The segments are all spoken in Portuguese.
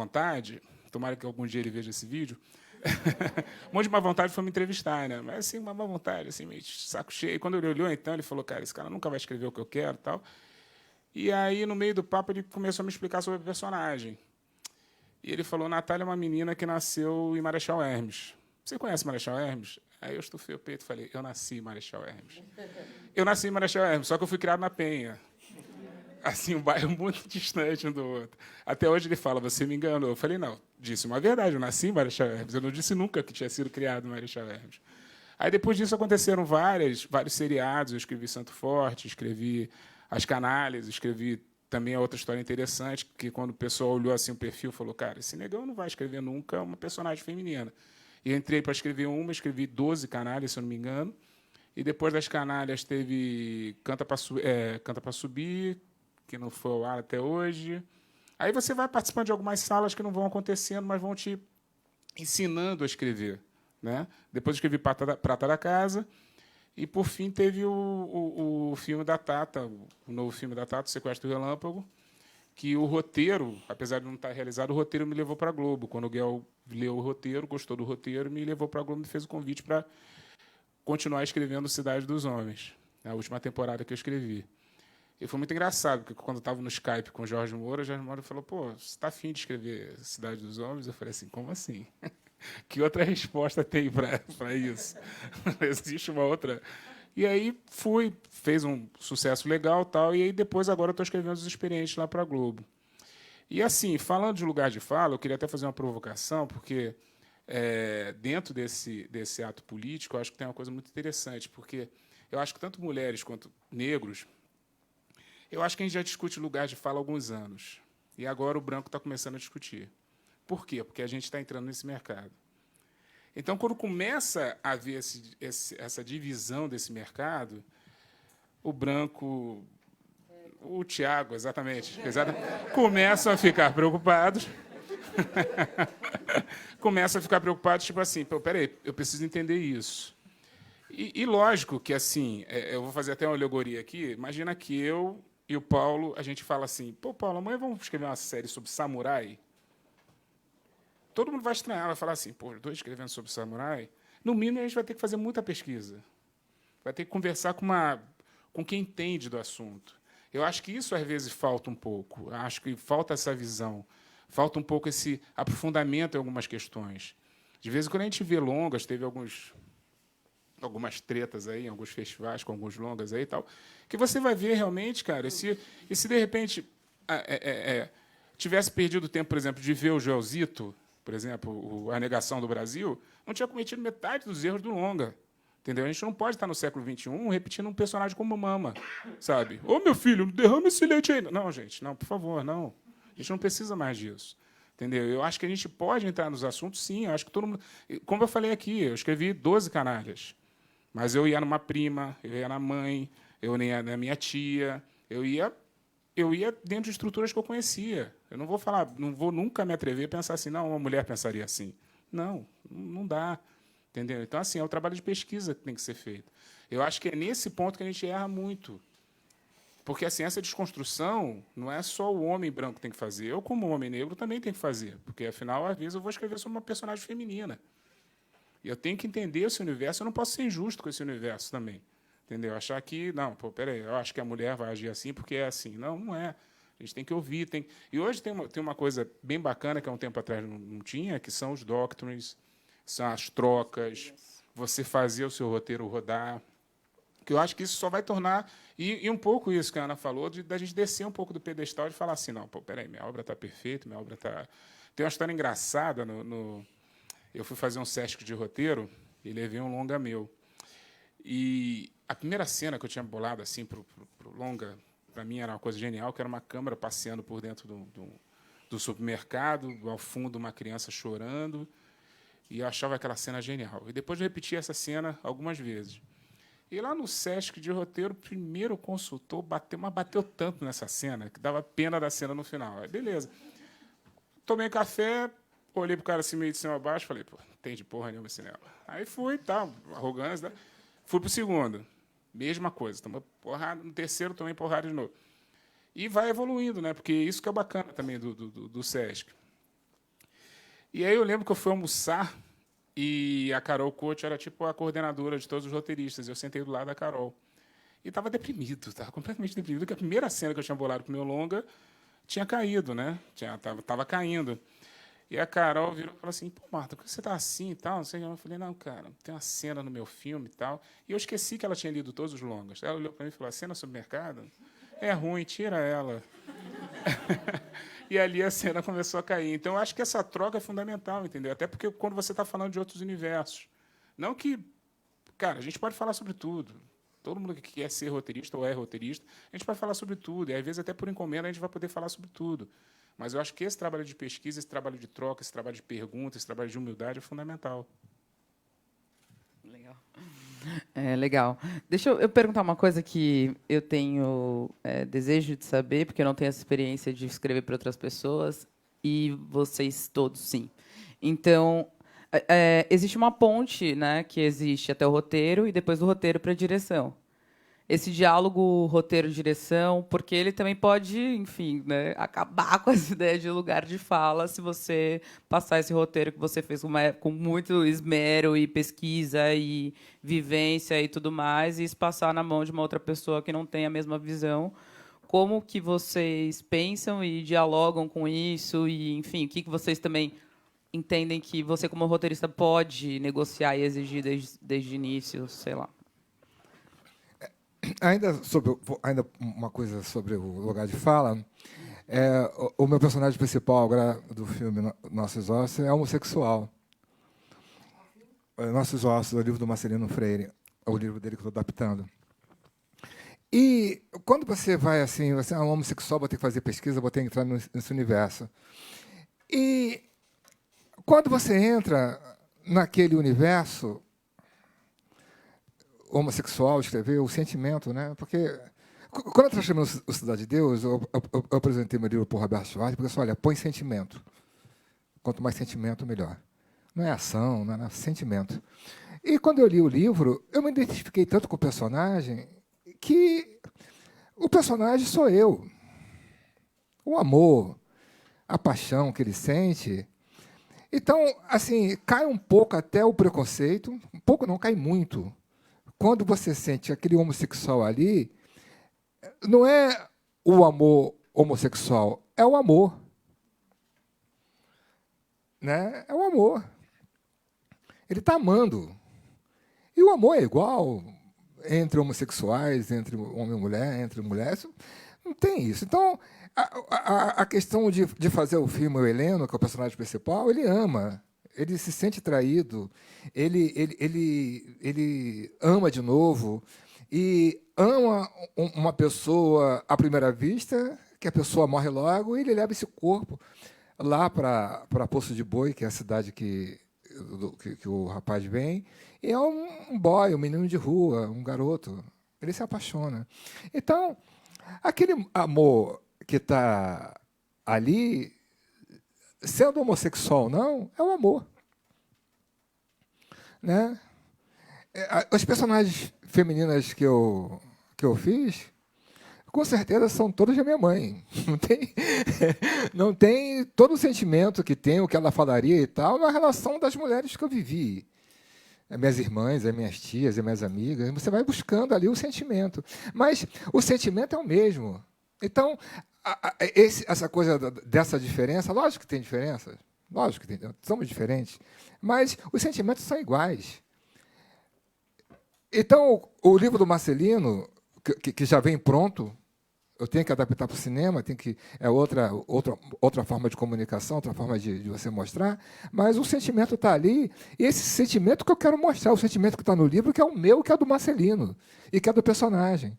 vontade, tomara que algum dia ele veja esse vídeo, um monte de má vontade foi me entrevistar, né? Mas assim, uma má vontade, assim, meio de saco cheio. E quando ele olhou, então, ele falou, cara, esse cara nunca vai escrever o que eu quero e tal. E aí, no meio do papo, ele começou a me explicar sobre a personagem. E ele falou, Natália é uma menina que nasceu em Marechal Hermes. Você conhece Marechal Hermes? Aí eu estufei o peito e falei, eu nasci em Marechal Hermes. Eu nasci em Marechal Hermes, só que eu fui criado na Penha. Assim, um bairro muito distante um do outro. Até hoje ele fala, você me enganou. Eu falei, não, disse uma verdade, eu nasci em Marechal Hermes. Eu não disse nunca que tinha sido criado em Marechal Hermes. Aí depois disso aconteceram vários seriados. Eu escrevi Santo Forte, escrevi As Canálias, escrevi também a outra história interessante, que quando o pessoal olhou assim o perfil, falou, cara, esse negão não vai escrever nunca uma personagem feminina. E eu entrei para escrever uma, escrevi 12 Canálias, se eu não me engano. E depois das Canálias teve Canta para Subir, que não foi ao ar até hoje. Aí você vai participando de algumas salas que não vão acontecendo, mas vão te ensinando a escrever. Né? Depois escrevi Prata da Casa, e, por fim, teve o filme da Tata, o novo filme da Tata, O Sequestro do Relâmpago, que o roteiro, apesar de não estar realizado, o roteiro me levou para a Globo. Quando o Guel leu o roteiro, gostou do roteiro, me levou para a Globo e me fez o convite para continuar escrevendo Cidade dos Homens, a última temporada que eu escrevi. E foi muito engraçado, porque quando eu estava no Skype com o Jorge Moura falou, pô, você está afim de escrever Cidade dos Homens? Eu falei assim, como assim? Que outra resposta tem para isso? Existe uma outra? E aí fez um sucesso legal, tal, e aí depois agora eu estou escrevendo Os Experientes lá para a Globo. E assim, falando de lugar de fala, eu queria até fazer uma provocação, porque dentro desse ato político, eu acho que tem uma coisa muito interessante, porque eu acho que tanto mulheres quanto negros, eu acho que a gente já discute lugar de fala há alguns anos. E agora o branco está começando a discutir. Por quê? Porque a gente está entrando nesse mercado. Então, quando começa a haver essa divisão desse mercado, o branco, o Tiago, exatamente, começam a ficar preocupados. Começam a ficar preocupados, tipo assim, peraí, eu preciso entender isso. E lógico que, assim, eu vou fazer até uma alegoria aqui. Imagina que eu e o Paulo, a gente fala assim, pô, Paulo, amanhã vamos escrever uma série sobre samurai? Todo mundo vai estranhar, vai falar assim, pô, estou escrevendo sobre samurai. No mínimo, a gente vai ter que fazer muita pesquisa. Vai ter que conversar com quem entende do assunto. Eu acho que isso, às vezes, falta um pouco. Eu acho que falta essa visão. Falta um pouco esse aprofundamento em algumas questões. De vez em quando a gente vê longas, teve algumas tretas aí, em alguns festivais com alguns longas aí e tal, que você vai ver realmente, cara, e se de repente tivesse perdido o tempo, por exemplo, de ver o Joelzito, por exemplo, A Negação do Brasil, não tinha cometido metade dos erros do longa. Entendeu? A gente não pode estar no século XXI repetindo um personagem como Mama, sabe? Ô, meu filho, não derrama esse leite aí. Não, gente, não, por favor, não. A gente não precisa mais disso. Entendeu? Eu acho que a gente pode entrar nos assuntos, sim. Eu acho que todo mundo... Como eu falei aqui, eu escrevi 12 Canálias. Mas eu ia numa prima, eu ia na mãe, eu ia na minha tia, eu ia dentro de estruturas que eu conhecia. Eu não vou nunca me atrever a pensar assim, não, uma mulher pensaria assim. Não, não dá. Entendeu? Então, assim, é o trabalho de pesquisa que tem que ser feito. Eu acho que é nesse ponto que a gente erra muito. Porque assim, essa desconstrução não é só o homem branco que tem que fazer. Eu, como homem negro, também tenho que fazer. Porque, afinal, às vezes eu vou escrever sobre uma personagem feminina. E eu tenho que entender esse universo, eu não posso ser injusto com esse universo também. Entendeu? Achar que, não, pô, peraí, eu acho que a mulher vai agir assim porque é assim. Não, não é. A gente tem que ouvir. E hoje tem uma coisa bem bacana que há um tempo atrás não tinha, que são os doctrines, são as trocas, você fazer o seu roteiro rodar. Que eu acho que isso só vai tornar... E um pouco isso que a Ana falou, da gente descer um pouco do pedestal e falar assim, não, pô, peraí, minha obra está perfeita, minha obra está... Tem uma história engraçada Eu fui fazer um Sesc de roteiro e levei um longa meu. E a primeira cena que eu tinha bolado assim pro longa, para mim era uma coisa genial, que era uma câmera passeando por dentro do supermercado, ao fundo uma criança chorando, e eu achava aquela cena genial. E depois eu repeti essa cena algumas vezes. E lá no Sesc de roteiro, o primeiro consultor bateu tanto nessa cena que dava pena da cena no final. Aí, beleza. Tomei café, olhei pro cara assim meio de cima a baixo, falei, pô, não tem de porra nenhuma esse cinema. Aí fui, tá, arrogância, né? Fui pro segundo, mesma coisa, tomei porrada, no terceiro tomei porrada de novo. E vai evoluindo, né? Porque isso que é bacana também do Sesc. E aí eu lembro que eu fui almoçar e a Carol Coach era tipo a coordenadora de todos os roteiristas. Eu sentei do lado da Carol. E estava deprimido, estava completamente deprimido, porque a primeira cena que eu tinha bolado pro meu longa tinha caído, né? Tava caindo. E a Carol virou e falou assim, pô, Marta, por que você tá assim e tal? Não sei o quê. Eu falei, não, cara, tem uma cena no meu filme e tal. E eu esqueci que ela tinha lido todos os longas. Ela olhou para mim e falou, a cena sobre mercado? É ruim, tira ela. E ali a cena começou a cair. Então, eu acho que essa troca é fundamental, entendeu? Até porque quando você está falando de outros universos. Não que... Cara, a gente pode falar sobre tudo. Todo mundo que quer ser roteirista ou é roteirista, a gente pode falar sobre tudo. E, às vezes, até por encomenda, a gente vai poder falar sobre tudo. Mas eu acho que esse trabalho de pesquisa, esse trabalho de troca, esse trabalho de pergunta, esse trabalho de humildade é fundamental. Legal. Legal. Deixa eu perguntar uma coisa que eu tenho desejo de saber, porque eu não tenho essa experiência de escrever para outras pessoas, e vocês todos, sim. Então, existe uma ponte, né, que existe até o roteiro e depois do roteiro para a direção. Esse diálogo roteiro-direção, porque ele também pode, enfim, né, acabar com essa ideia de lugar de fala se você passar esse roteiro que você fez com muito esmero e pesquisa e vivência e tudo mais, e isso passar na mão de uma outra pessoa que não tem a mesma visão. Como que vocês pensam e dialogam com isso? E, enfim, o que vocês também entendem que você, como roteirista, pode negociar e exigir desde o início, sei lá. Ainda uma coisa sobre o lugar de fala. O meu personagem principal agora do filme Nossos Ossos é homossexual. Nossos Ossos, o livro do Marcelino Freire, é o livro dele que eu estou adaptando. E quando você vai assim, você é um homossexual, vou ter que fazer pesquisa, vou ter que entrar nesse universo. E quando você entra naquele universo homossexual, escrever o sentimento, né? Porque quando eu estava escrevendo o Cidade de Deus, eu apresentei meu livro para o Roberto Schwartz, porque eu disse, olha, põe sentimento. Quanto mais sentimento, melhor. Não é ação, não é sentimento. E quando eu li o livro, eu me identifiquei tanto com o personagem que o personagem sou eu. O amor, a paixão que ele sente. Então, assim, cai um pouco até o preconceito, um pouco não, cai muito. Quando você sente aquele homossexual ali, não é o amor homossexual, é o amor. Né? É o amor. Ele está amando. E o amor é igual entre homossexuais, entre homem e mulher, entre mulheres. Não tem isso. Então, a questão de fazer o filme, o Heleno, que é o personagem principal, ele ama. Ele se sente traído, ele ama de novo, e ama uma pessoa à primeira vista, que a pessoa morre logo, e ele leva esse corpo lá para Poço de Boi, que é a cidade que o rapaz vem, e é um boy, um menino de rua, um garoto. Ele se apaixona. Então, aquele amor que está ali, sendo homossexual ou não, é o amor. Né? As personagens femininas que eu fiz, com certeza são todas da minha mãe. Não tem todo o sentimento que tem, o que ela falaria e tal, na relação das mulheres que eu vivi. As minhas irmãs, as minhas tias, as minhas amigas. Você vai buscando ali o sentimento. Mas o sentimento é o mesmo. Então, essa coisa dessa diferença, lógico que tem diferença. Lógico que tem, somos diferentes. Mas os sentimentos são iguais. Então, o livro do Marcelino, que já vem pronto, eu tenho que adaptar para o cinema, é outra forma de comunicação, outra forma de você mostrar, mas o sentimento está ali, e esse sentimento que eu quero mostrar, o sentimento que está no livro, que é o meu, que é do Marcelino, e que é do personagem.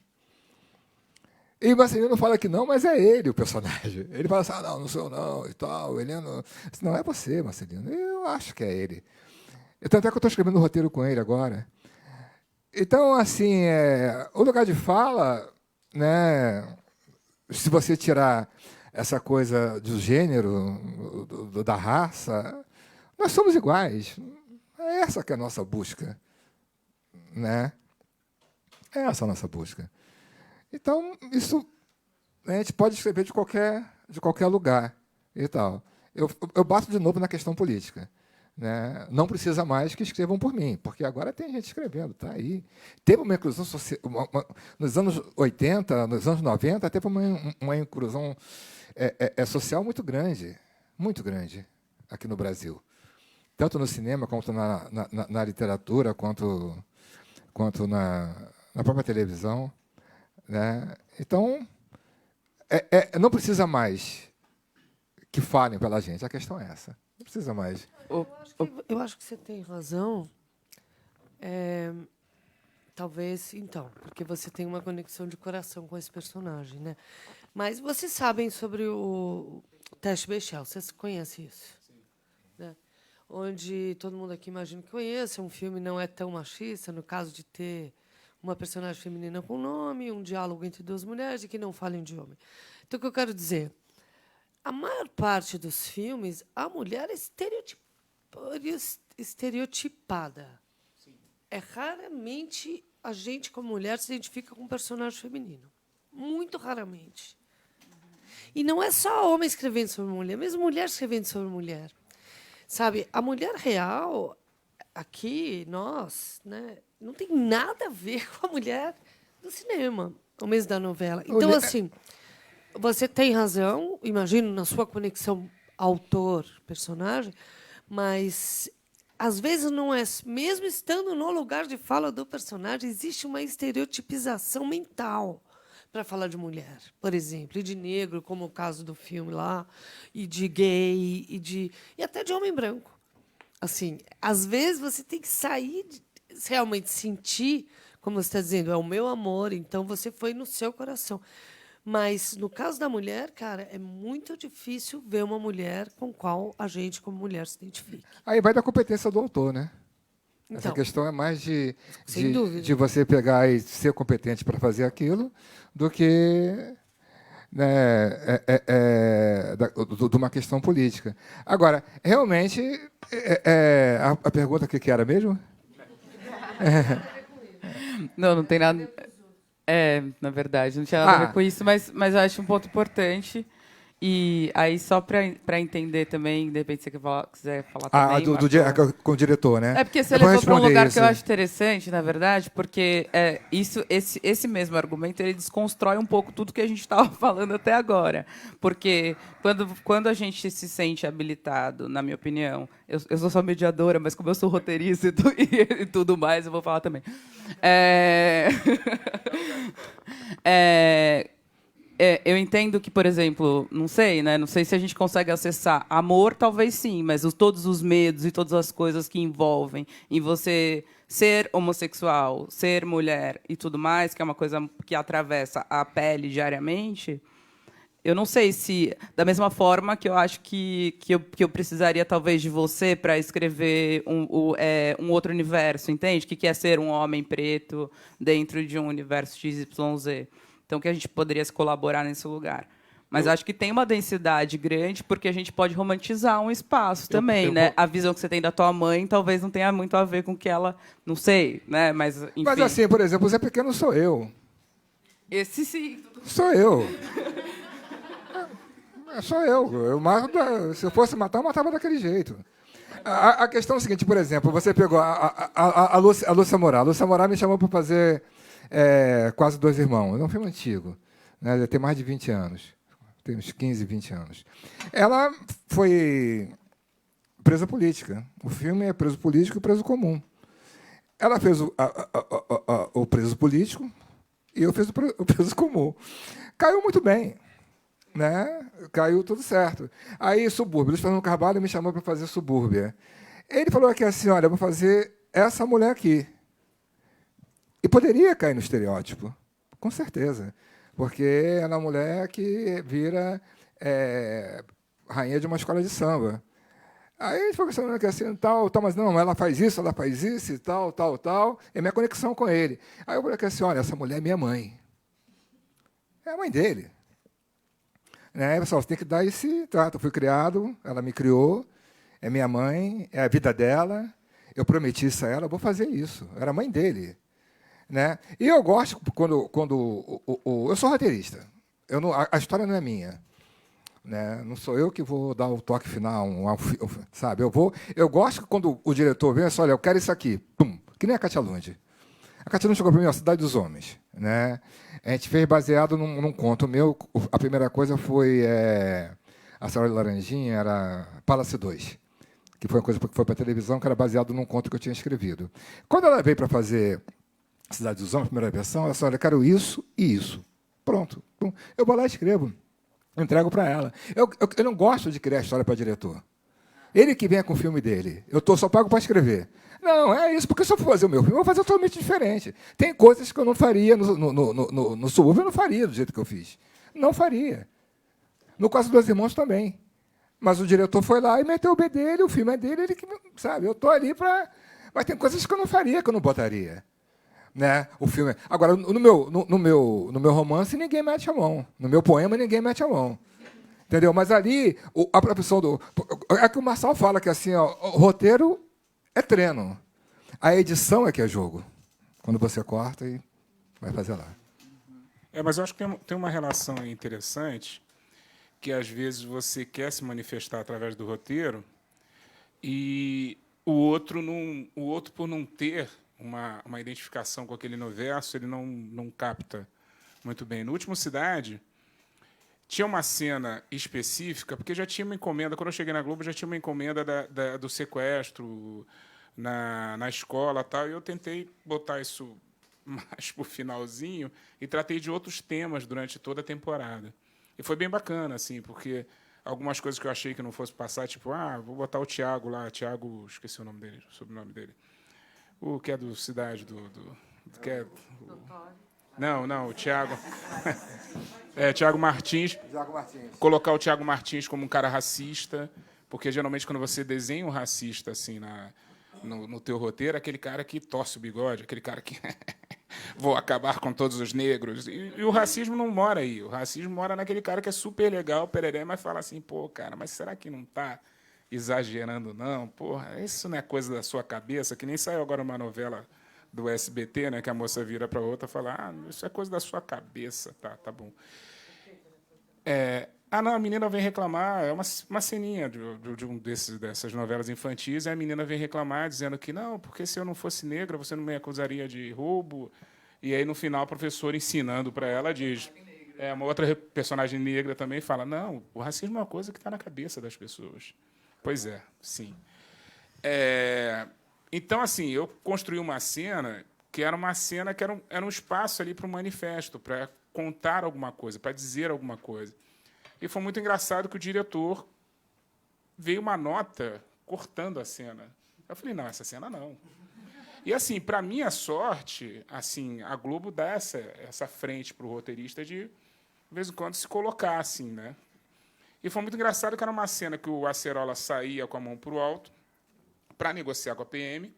E o Marcelino fala que não, mas é ele o personagem. Ele fala assim, não sou eu não, e tal, Heleno. Não, é você, Marcelino. Eu acho que é ele. Tanto é que eu estou escrevendo um roteiro com ele agora. Então, assim, o lugar de fala, né, se você tirar essa coisa do gênero, da raça, nós somos iguais. É essa que é a nossa busca. Né? É essa a nossa busca. Então, isso a gente pode escrever de qualquer lugar e tal. eu bato de novo na questão política. Né? Não precisa mais que escrevam por mim, porque agora tem gente escrevendo, está aí. Teve uma inclusão social, nos anos 80, nos anos 90, teve uma inclusão social muito grande aqui no Brasil. Tanto no cinema, quanto na literatura, quanto na própria televisão. Né? Então, não precisa mais que falem pela gente, a questão é essa. Não precisa mais. Eu acho que você tem razão. Talvez, então, porque você tem uma conexão de coração com esse personagem, né? Mas vocês sabem sobre o teste Bechdel, vocês conhecem isso? Sim. Né? Onde todo mundo aqui imagina que conhece, um filme não é tão machista, no caso de ter uma personagem feminina com nome, um diálogo entre duas mulheres e que não falem de homem. Então, o que eu quero dizer? A maior parte dos filmes, a mulher é estereotipada. Sim. Raramente a gente, como mulher, se identifica com um personagem feminino. Muito raramente. E não é só homem escrevendo sobre mulher, mesmo mulher escrevendo sobre mulher. Sabe, a mulher real, aqui, nós, né, não tem nada a ver com a mulher do cinema, ou mesmo da novela. Então, assim, você tem razão, imagino, na sua conexão autor-personagem, mas, às vezes, não é... Mesmo estando no lugar de fala do personagem, existe uma estereotipização mental para falar de mulher, por exemplo, e de negro, como o caso do filme lá, e de gay, e até de homem branco. Assim, às vezes, você tem que sair, realmente sentir, como você está dizendo, é o meu amor, então você foi no seu coração. Mas, no caso da mulher, cara, é muito difícil ver uma mulher com qual a gente, como mulher, se identifica. Aí vai da competência do autor, né? Então, essa questão é mais de você pegar e ser competente para fazer aquilo do que, né, de uma questão política. Agora, realmente, a pergunta que era mesmo? Não tem nada... na verdade, não tinha nada a ver com isso, mas eu acho um ponto importante. E aí, só para entender também, de repente, se você quiser falar também... Com o diretor, né? É porque você levou para um lugar que eu acho interessante, na verdade, porque esse mesmo argumento ele desconstrói um pouco tudo que a gente estava falando até agora. Porque quando a gente se sente habilitado, na minha opinião, eu sou só mediadora, mas como eu sou roteirista e tudo mais, eu vou falar também. Eu entendo que, por exemplo, não sei se a gente consegue acessar amor, talvez sim, mas todos os medos e todas as coisas que envolvem em você ser homossexual, ser mulher e tudo mais, que é uma coisa que atravessa a pele diariamente, eu não sei se, da mesma forma que eu acho que eu precisaria, talvez, de você para escrever um outro universo, entende? Que é ser um homem preto dentro de um universo XYZ. Então, que a gente poderia se colaborar nesse lugar. Mas acho que tem uma densidade grande, porque a gente pode romantizar um espaço também, né? A visão que você tem da tua mãe talvez não tenha muito a ver com que ela... Não sei, né? Mas, enfim. Mas, assim, por exemplo, o Zé Pequeno sou eu. Esse sim. Sou eu. Sou eu. Se eu fosse matar, eu matava daquele jeito. A questão é a seguinte, por exemplo, você pegou a Lúcia Morar. A Lúcia Morar me chamou para fazer Quase Dois Irmãos. É um filme antigo, né? Tem mais de 20 anos. Tem uns 15, 20 anos. Ela foi presa política. O filme é preso político e preso comum. Ela fez o preso político e eu fiz o preso comum. Caiu muito bem. Né? Caiu tudo certo. Aí, Subúrbio. Luiz Fernando Carvalho me chamou para fazer Subúrbia. Ele falou aqui assim, olha, eu vou fazer essa mulher aqui. E poderia cair no estereótipo, com certeza. Porque é uma mulher que vira rainha de uma escola de samba. Aí ele foi pensando que assim, tal, mas não, ela faz isso e tal. É minha conexão com ele. Aí eu falei assim, olha, essa mulher é minha mãe. É a mãe dele. Né, pessoal, você tem que dar esse trato. Eu fui criado, ela me criou, é minha mãe, é a vida dela. Eu prometi isso a ela, vou fazer isso. Era a mãe dele. Né? E eu gosto quando eu sou roteirista. A história não é minha. né? Não sou eu que vou dar o toque final, sabe? Eu gosto que quando o diretor vem, olha, eu quero isso aqui, pum, que nem a Katia Lund. A Katia Lund chegou para mim, a Cidade dos Homens, né? A gente fez baseado num conto meu. A primeira coisa foi A Senhora de Laranjinha, era Palace 2, que foi uma coisa que foi para a televisão, que era baseado num conto que eu tinha escrevido. Quando ela veio para fazer Cidade dos Homens, a primeira versão, ela disse, olha, eu quero isso e isso. Pronto. Eu vou lá e escrevo. Entrego para ela. Eu não gosto de criar história para diretor. Ele que venha com o filme dele. Eu só pago para escrever. Não, é isso, porque se eu for fazer o meu filme, eu vou fazer totalmente diferente. Tem coisas que eu não faria no Subúrbio, eu não faria do jeito que eu fiz. Não faria. No caso dos Irmãos também. Mas o diretor foi lá e meteu o B dele, o filme é dele, ele que, sabe, eu estou ali para... Mas tem coisas que eu não faria, que eu não botaria. Né? O filme. Agora, no meu romance, ninguém mete a mão. No meu poema, ninguém mete a mão. Entendeu? Mas ali, a profissão do... É que o Marçal fala que assim, ó, o roteiro é treino. A edição é que é jogo. Quando você corta e vai fazer lá. Mas eu acho que tem uma relação aí interessante, que às vezes você quer se manifestar através do roteiro e o outro, por não ter uma identificação com aquele universo, ele não capta muito bem. No último Cidade, tinha uma cena específica, porque já tinha uma encomenda, quando eu cheguei na Globo, já tinha uma encomenda do sequestro na escola e tal, e eu tentei botar isso mais para o finalzinho e tratei de outros temas durante toda a temporada. E foi bem bacana, assim, porque algumas coisas que eu achei que não fosse passar, tipo, vou botar o Tiago lá, Tiago, esqueci o nome dele, o sobrenome dele. O que é do Cidade, Não, o Tiago. Tiago Martins. Colocar o Tiago Martins como um cara racista, porque geralmente quando você desenha um racista assim no teu roteiro, aquele cara que torce o bigode, aquele cara que vou acabar com todos os negros. E o racismo não mora aí. O racismo mora naquele cara que é super legal, pereré, mas fala assim, pô, cara, mas será que não está exagerando, não? Porra, isso não é coisa da sua cabeça, que nem saiu agora uma novela do SBT, né, que a moça vira para outra e fala, isso é coisa da sua cabeça, tá bom. Não, a menina vem reclamar, é uma ceninha de dessas novelas infantis, e a menina vem reclamar, dizendo que não, porque se eu não fosse negra, você não me acusaria de roubo. E aí, no final, a professora ensinando para ela, diz... uma outra personagem negra também fala, não, o racismo é uma coisa que está na cabeça das pessoas. Pois é, sim. Então, assim, eu construí uma cena que era era um espaço ali para um manifesto, para contar alguma coisa, para dizer alguma coisa. E foi muito engraçado que o diretor veio uma nota cortando a cena. Eu falei, não, essa cena não. E, assim, para minha sorte, assim, a Globo dá essa frente para o roteirista de vez em quando, se colocar assim, né? E foi muito engraçado que era uma cena que o Acerola saía com a mão para o alto para negociar com a PM,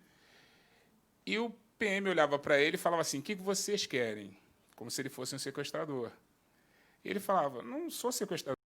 e o PM olhava para ele e falava assim, o que vocês querem? Como se ele fosse um sequestrador. E ele falava, não sou sequestrador.